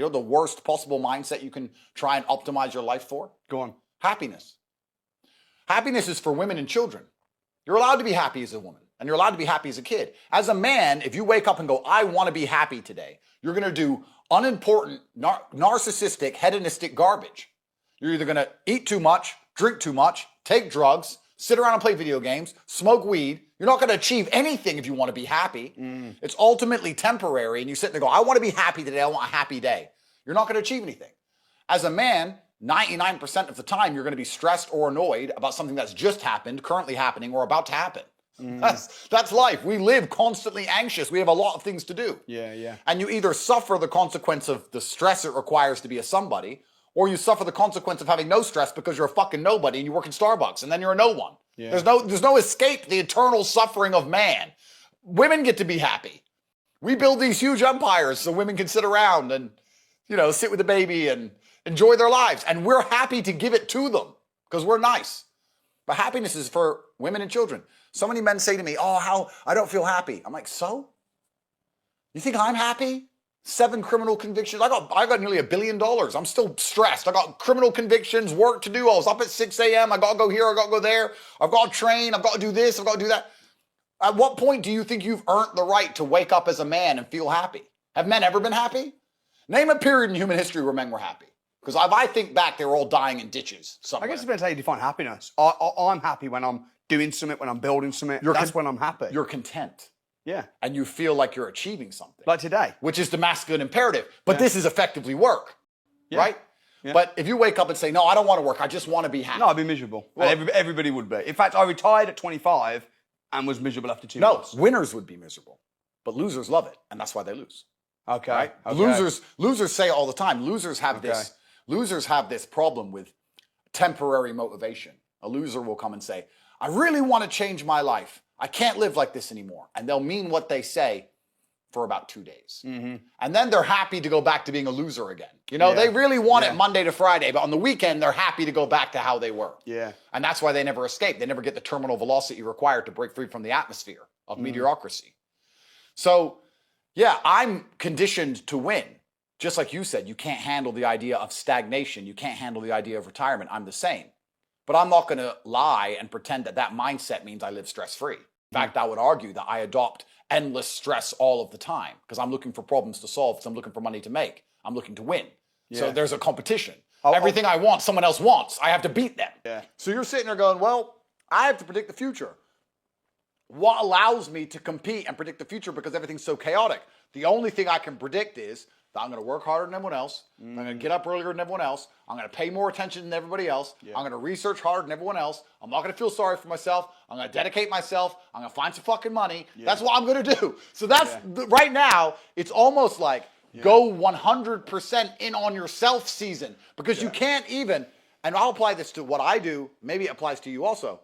You know the worst possible mindset you can try and optimize your life for? Go on. Happiness. Happiness is for women and children. You're allowed to be happy as a woman, and you're allowed to be happy as a kid. As a man, if you wake up and go, I want to be happy today, you're going to do unimportant, narcissistic, hedonistic garbage. You're either going to eat too much, drink too much, take drugs, sit around and play video games, smoke weed. You're not going to achieve anything if you want to be happy. It's ultimately temporary, and you sit there and go, I want to be happy today, I want a happy day. You're not going to achieve anything. As a man, 99% of the time, you're going to be stressed or annoyed about something that's just happened, currently happening, or about to happen. That's life. We live constantly anxious. We have a lot of things to do. Yeah. And you either suffer the consequence of the stress it requires to be a somebody, or you suffer the consequence of having no stress because you're a fucking nobody and you work in Starbucks and then you're a no one. Yeah. There's no escape the eternal suffering of man. Women get to be happy. We build these huge empires so women can sit around and, sit with the baby and enjoy their lives. And we're happy to give it to them because we're nice. But happiness is for women and children. So many men say to me, how I don't feel happy. I'm like, so? You think I'm happy? 7 criminal convictions. I got nearly $1 billion. I'm still stressed. I got criminal convictions, work to do. I was up at 6 a.m. I got to go here. I got to go there. I've got to train. I've got to do this. I've got to do that. At what point do you think you've earned the right to wake up as a man and feel happy? Have men ever been happy? Name a period in human history where men were happy. Because if I think back, they were all dying in ditches somewhere. I guess it depends how you define happiness. I'm happy when I'm doing something, when I'm building something. That's when I'm happy. You're content. Yeah. And you feel like you're achieving something. Like today. Which is the masculine imperative. But this is effectively work. Yeah. Right? Yeah. But if you wake up and say, no, I don't want to work, I just want to be happy. No, I'd be miserable. Well, and everybody would be. In fact, I retired at 25 and was miserable after 2 months. No, winners would be miserable. But losers love it. And that's why they lose. Okay. Right? Okay. Losers say all the time, losers have this problem with temporary motivation. A loser will come and say, I really want to change my life. I can't live like this anymore. And they'll mean what they say for about 2 days. Mm-hmm. And then they're happy to go back to being a loser again. They really want it Monday to Friday, but on the weekend, they're happy to go back to how they were. Yeah. And that's why they never escape. They never get the terminal velocity required to break free from the atmosphere of mediocrity. So, I'm conditioned to win. Just like you said, you can't handle the idea of stagnation. You can't handle the idea of retirement. I'm the same. But I'm not going to lie and pretend that mindset means I live stress-free. In fact, I would argue that I adopt endless stress all of the time because I'm looking for problems to solve, because I'm looking for money to make. I'm looking to win. Yeah. So there's a competition. Everything I want, someone else wants. I have to beat them. Yeah. So you're sitting there going, well, I have to predict the future. What allows me to compete and predict the future because everything's so chaotic? The only thing I can predict is that I'm going to work harder than everyone else. I'm going to get up earlier than everyone else. I'm going to pay more attention than everybody else. Yeah. I'm going to research harder than everyone else. I'm not going to feel sorry for myself. I'm going to dedicate myself. I'm going to find some fucking money. Yeah. That's what I'm going to do. So that's, right now, it's almost like go 100% in on yourself season because you can't even, and I'll apply this to what I do, maybe it applies to you also.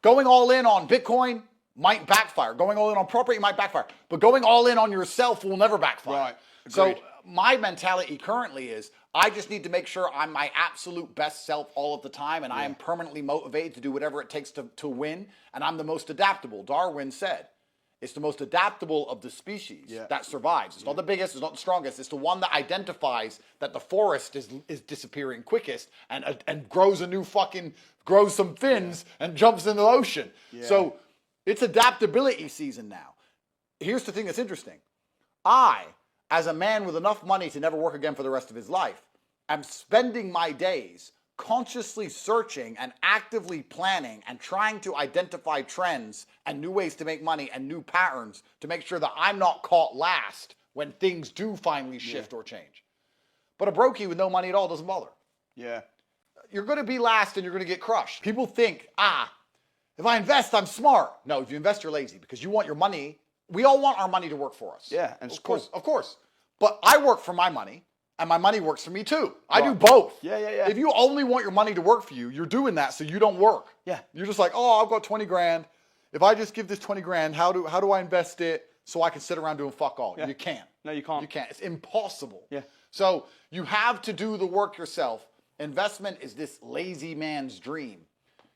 Going all in on Bitcoin might backfire. Going all in on property might backfire. But going all in on yourself will never backfire. Right. So my mentality currently is I just need to make sure I'm my absolute best self all of the time, and I am permanently motivated to do whatever it takes to win, and I'm the most adaptable. Darwin said it's the most adaptable of the species that survives. It's not the biggest, it's not the strongest, it's the one that identifies that the forest is disappearing quickest and grows some fins and jumps in the ocean. Yeah. So it's adaptability season now. Here's the thing that's interesting. As a man with enough money to never work again for the rest of his life, I'm spending my days consciously searching and actively planning and trying to identify trends and new ways to make money and new patterns to make sure that I'm not caught last when things do finally shift or change. But a brokey with no money at all doesn't bother. Yeah. You're going to be last and you're going to get crushed. People think, if I invest, I'm smart. No, if you invest, you're lazy because you want your money. We all want our money to work for us. Yeah, and of course. But I work for my money, and my money works for me too. I do both. Yeah. If you only want your money to work for you, you're doing that so you don't work. Yeah. You're just like, I've got 20 grand. If I just give this 20 grand, how do I invest it so I can sit around doing fuck all? Yeah. You can't. No, you can't. You can't. It's impossible. Yeah. So you have to do the work yourself. Investment is this lazy man's dream.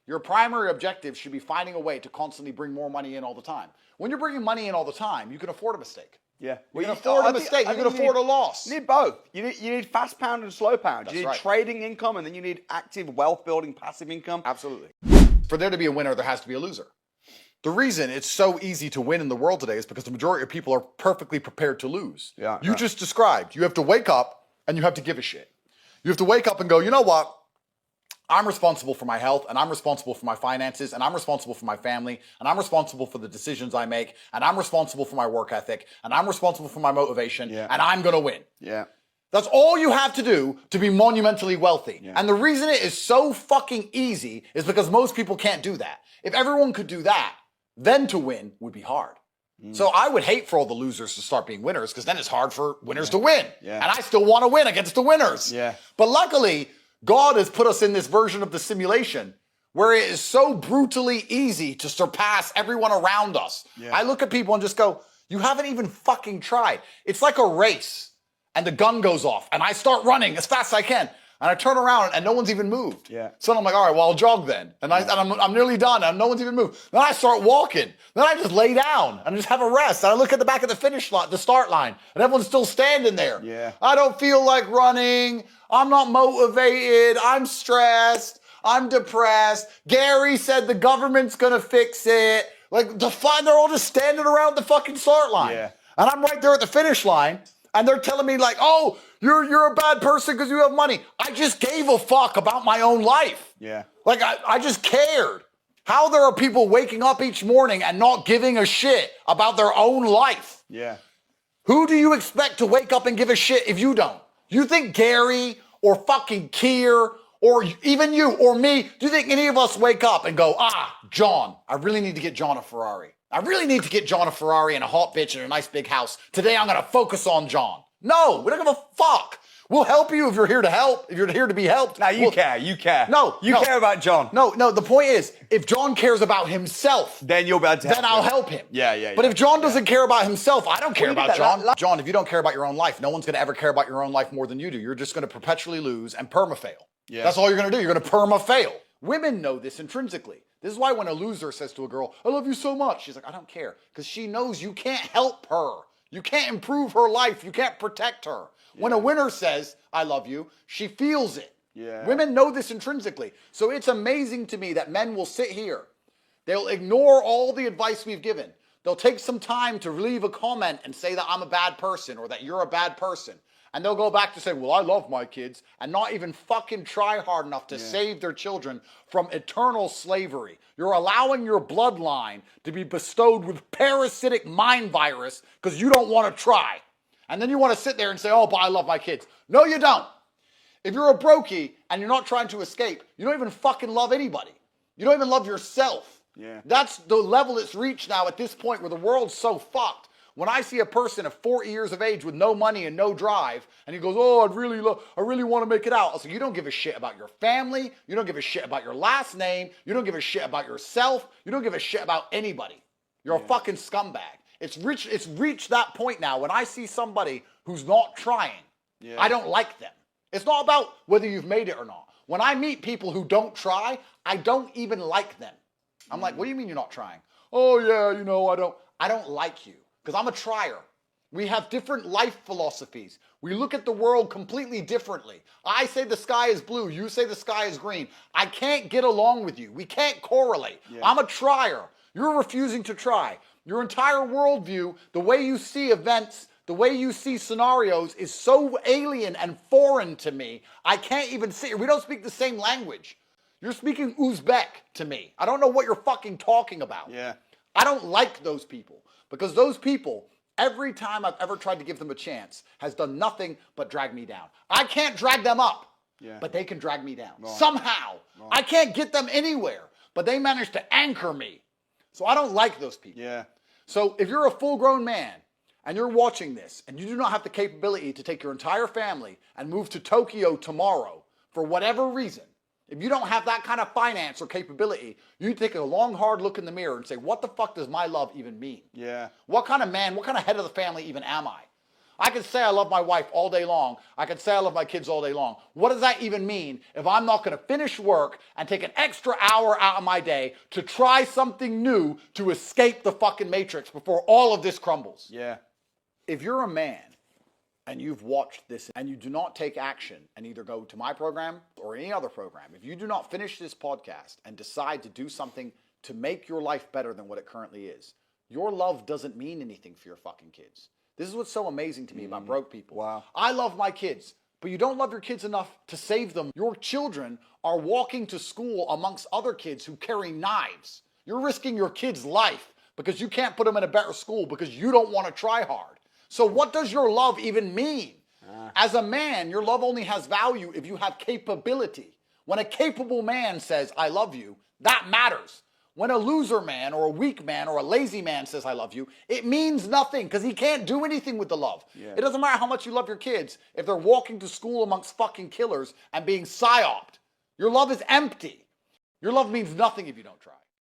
Your primary objective should be finding a way to constantly bring more money in all the time. When you're bringing money in all the time, you can afford a mistake. Yeah. You can afford a mistake. You can afford a loss. You need both. You need fast pound and slow pound. You need right. trading income, and then you need active wealth building passive income. Absolutely. For there to be a winner, there has to be a loser. The reason it's so easy to win in the world today is because the majority of people are perfectly prepared to lose. Yeah, you just described. You have to wake up and you have to give a shit. You have to wake up and go, you know what? I'm responsible for my health, and I'm responsible for my finances, and I'm responsible for my family, and I'm responsible for the decisions I make, and I'm responsible for my work ethic, and I'm responsible for my motivation, and I'm going to win. Yeah. That's all you have to do to be monumentally wealthy. Yeah. And the reason it is so fucking easy is because most people can't do that. If everyone could do that, then to win would be hard. So I would hate for all the losers to start being winners, because then it's hard for winners to win. Yeah. And I still want to win against the winners. Yeah. But luckily, God has put us in this version of the simulation where it is so brutally easy to surpass everyone around us. Yeah. I look at people and just go, you haven't even fucking tried. It's like a race and the gun goes off and I start running as fast as I can. And I turn around and no one's even moved. Yeah. So I'm like, all right, well, I'll jog then. And, I'm nearly done and no one's even moved. Then I start walking. Then I just lay down and just have a rest. And I look at the back of the finish line, the start line, and everyone's still standing there. Yeah. I don't feel like running. I'm not motivated. I'm stressed. I'm depressed. Gary said the government's going to fix it. Like, they're all just standing around the fucking start line. Yeah. And I'm right there at the finish line. And they're telling me like, oh, you're a bad person because you have money. I just gave a fuck about my own life. Yeah. Like, I just cared. How there are people waking up each morning and not giving a shit about their own life. Yeah. Who do you expect to wake up and give a shit if you don't? You think Gary or fucking Keir or even you or me, do you think any of us wake up and go, John, I really need to get John a Ferrari. I really need to get John a Ferrari and a hot bitch and a nice big house. Today I'm going to focus on John. No, we don't give a fuck. We'll help you if you're here to help, if you're here to be helped. Now you care. No. You care about John. No, the point is, if John cares about himself, then you'll be able to help then I'll help him. Yeah. But if John doesn't care about himself, I don't care about John. that. John, if you don't care about your own life, no one's going to ever care about your own life more than you do. You're just going to perpetually lose and perma-fail. Yeah. That's all you're going to do. You're going to perma-fail. Women know this intrinsically. This is why when a loser says to a girl, I love you so much, she's like, I don't care. Because she knows you can't help her. You can't improve her life. You can't protect her. Yeah. When a winner says, I love you, she feels it. Yeah. Women know this intrinsically. So it's amazing to me that men will sit here. They'll ignore all the advice we've given. They'll take some time to leave a comment and say that I'm a bad person or that you're a bad person. And they'll go back to say, well, I love my kids, and not even fucking try hard enough to save their children from eternal slavery. You're allowing your bloodline to be bestowed with parasitic mind virus because you don't want to try. And then you want to sit there and say, oh, but I love my kids. No, you don't. If you're a brokey and you're not trying to escape, you don't even fucking love anybody. You don't even love yourself. Yeah. That's the level it's reached now at this point where the world's so fucked. When I see a person of 40 years of age with no money and no drive, and he goes, oh, I really want to make it out. I say, you don't give a shit about your family. You don't give a shit about your last name. You don't give a shit about yourself. You don't give a shit about anybody. You're a fucking scumbag. It's reached that point now when I see somebody who's not trying, I don't like them. It's not about whether you've made it or not. When I meet people who don't try, I don't even like them. I'm like, what do you mean you're not trying? Oh yeah, I don't like you. Because I'm a trier. We have different life philosophies. We look at the world completely differently. I say the sky is blue. You say the sky is green. I can't get along with you. We can't correlate. Yeah. I'm a trier. You're refusing to try. Your entire worldview, the way you see events, the way you see scenarios is so alien and foreign to me. I can't even see it. We don't speak the same language. You're speaking Uzbek to me. I don't know what you're fucking talking about. Yeah. I don't like those people. Because those people, every time I've ever tried to give them a chance, has done nothing but drag me down. I can't drag them up, but they can drag me down. Right. Somehow. Right. I can't get them anywhere, but they manage to anchor me. So I don't like those people. Yeah. So if you're a full-grown man and you're watching this and you do not have the capability to take your entire family and move to Tokyo tomorrow for whatever reason, if you don't have that kind of finance or capability, you take a long, hard look in the mirror and say, what the fuck does my love even mean? Yeah. What kind of man, what kind of head of the family even am I? I can say I love my wife all day long. I can say I love my kids all day long. What does that even mean if I'm not going to finish work and take an extra hour out of my day to try something new to escape the fucking matrix before all of this crumbles? Yeah. if you're a man and you've watched this and you do not take action and either go to my program or any other program, if you do not finish this podcast and decide to do something to make your life better than what it currently is, your love doesn't mean anything for your fucking kids. This is what's so amazing to me about broke people. Wow. I love my kids, but you don't love your kids enough to save them. Your children are walking to school amongst other kids who carry knives. You're risking your kid's life because you can't put them in a better school because you don't want to try hard. So what does your love even mean? As a man, your love only has value if you have capability. When a capable man says, I love you, that matters. When a loser man or a weak man or a lazy man says, I love you, it means nothing because he can't do anything with the love. Yeah. It doesn't matter how much you love your kids if they're walking to school amongst fucking killers and being psyoped. Your love is empty. Your love means nothing if you don't try.